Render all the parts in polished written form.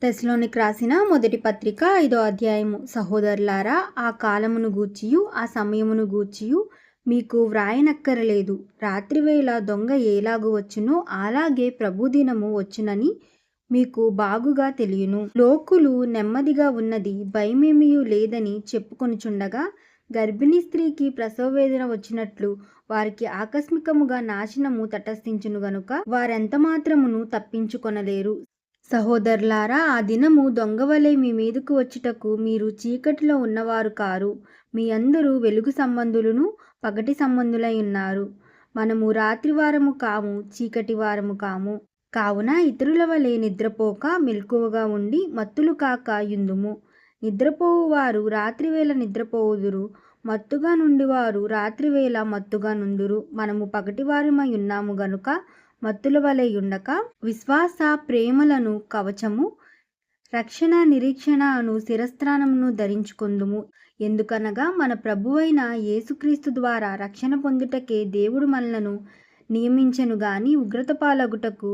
తెస్సలోనికి రాసిన మొదటి పత్రిక 5వ అధ్యాయము. సహోదరులారా, ఆ కాలమును గూర్చియు ఆ సమయమును గూర్చియు మీకు వ్రాయనక్కరలేదు. రాత్రివేళ దొంగ ఏలాగు వచ్చునో అలాగే ప్రభుదినము వచ్చునని మీకు బాగుగా తెలియను. లోకులు నెమ్మదిగా ఉన్నది భయమేమియూ లేదని చెప్పుకొనుచుండగా, గర్భిణీ స్త్రీకి ప్రసవవేదన వచ్చినట్లు వారికి ఆకస్మికముగా నాశనము తటస్థించును గనుక వారెంతమాత్రమును తప్పించుకొనలేరు. సహోదరులారా, ఆ దినము దొంగవలె మీ మీదకు వచ్చుటకు మీరు చీకటిలో ఉన్నవారు కారు. మీ అందరూ వెలుగు సంబంధులను పగటి సంబంధులై ఉన్నారు. మనము రాత్రివారము కాము, చీకటి వారము కాము. కావున ఇతరుల వలె నిద్రపోక మెలకువగా ఉండి మత్తులు కాక యుందుము. నిద్రపోవువారు రాత్రివేళ నిద్రపోవుదురు, మత్తుగా నుండివారు రాత్రివేళ మత్తుగా నుందురు. మనము పగటివారమై ఉన్నాము గనుక మత్తుల వలె యుండక విశ్వాస ప్రేమలను కవచము, రక్షణ నిరీక్షణ అను శిరస్త్రాణమును ధరించుకొందుము. ఎందుకనగా మన ప్రభువైన యేసుక్రీస్తు ద్వారా రక్షణ పొందుటకే దేవుడు మనలను నియమించెను గాని ఉగ్రత పాలగుటకు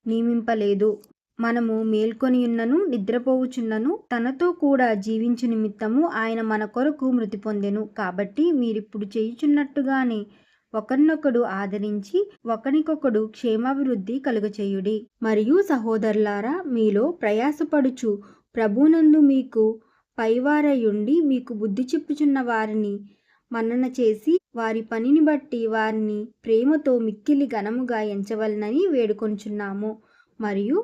నియమింపలేదు. మనము మేల్కొనియున్నను నిద్రపోవుచున్నను తనతో కూడా జీవించు నిమిత్తము ఆయన మన కొరకు మృతి పొందెను. కాబట్టి మీరిప్పుడు చేయుచున్నట్టుగానే ఒకరినొకడు ఆదరించి ఒకనికొకడు క్షేమాభివృద్ధి కలుగచేయుడి. మరియు సహోదరులారా, మీలో ప్రయాసపడుచు ప్రభునందు మీకు పైవారయుండి మీకు బుద్ధి చెప్పుచున్న వారిని మన్నన చేసి వారి పనిని బట్టి వారిని ప్రేమతో మిక్కిలి ఘనముగా ఎంచవలనని వేడుకొంచున్నాము. మరియు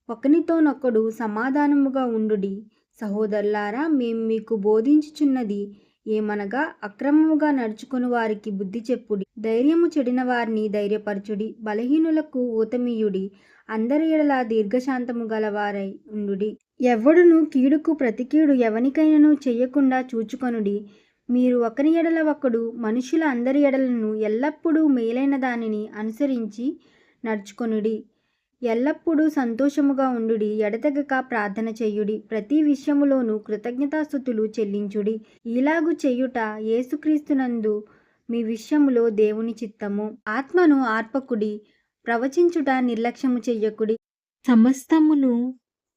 ఒకనితోనొకడు సమాధానముగా ఉండుడి. సహోదరులారా, మేము మీకు బోధించుచున్నది ఏమనగా అక్రమముగా నడుచుకుని వారికి బుద్ధి చెప్పుడి. ధైర్యము చెడిన వారిని ధైర్యపరచుడి. బలహీనులకు ఊతమీయుడి. అందరి ఎడల దీర్ఘశాంతము గలవారై ఉండుడి. ఎవ్వడును కీడుకు ప్రతికీడు ఎవనికైనను చెయ్యకుండా చూచుకొనుడి. మీరు ఒకని ఎడల ఒకడు మనుషుల అందరి ఎడలను ఎల్లప్పుడూ మేలైన దానిని అనుసరించి నడుచుకొనుడి. ఎల్లప్పుడూ సంతోషముగా ఉండుడి. ఎడతెగక ప్రార్థన చేయుడి. ప్రతి విషయములోనూ కృతజ్ఞతాస్తుతులు చెల్లించుడి. ఇలాగు చేయుట యేసుక్రీస్తునందు మీ విషయములో దేవుని చిత్తము. ఆత్మను ఆర్పకుడి. ప్రవచించుట నిర్లక్ష్యము చెయ్యకుడి. సమస్తమును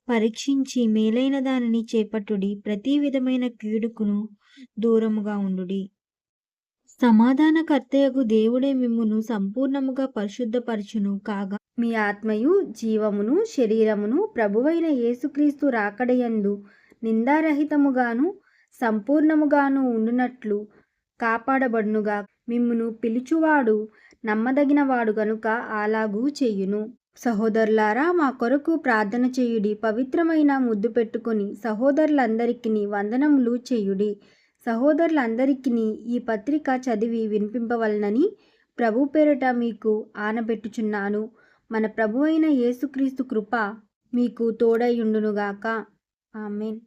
పరీక్షించి మేలైన దానిని చేపట్టుడి. ప్రతి విధమైన కీడుకును దూరముగా ఉండుడి. సమాధానకర్తయగు దేవుడే మిమ్మును సంపూర్ణముగా పరిశుద్ధపరచును కాగా మీ ఆత్మయు జీవమును శరీరమును ప్రభువైన యేసుక్రీస్తు రాకడయందు నిందారహితముగాను సంపూర్ణముగాను ఉండునట్లు కాపాడబడునుగా. మిమ్మును పిలుచువాడు నమ్మదగినవాడు గనుక అలాగూ చెయ్యును. సహోదరులారా, మా కొరకు ప్రార్థన చేయుడి. పవిత్రమైన ముద్దు పెట్టుకుని సహోదరులందరికీ వందనములు చేయుడి. సహోదరులందరికీ ఈ పత్రిక చదివి వినిపింపవలనని ప్రభు పేరిట మీకు ఆనబెట్టుచున్నాను. మన ప్రభువైన యేసుక్రీస్తు కృప మీకు తోడైయుండునుగాక. ఆమేన్.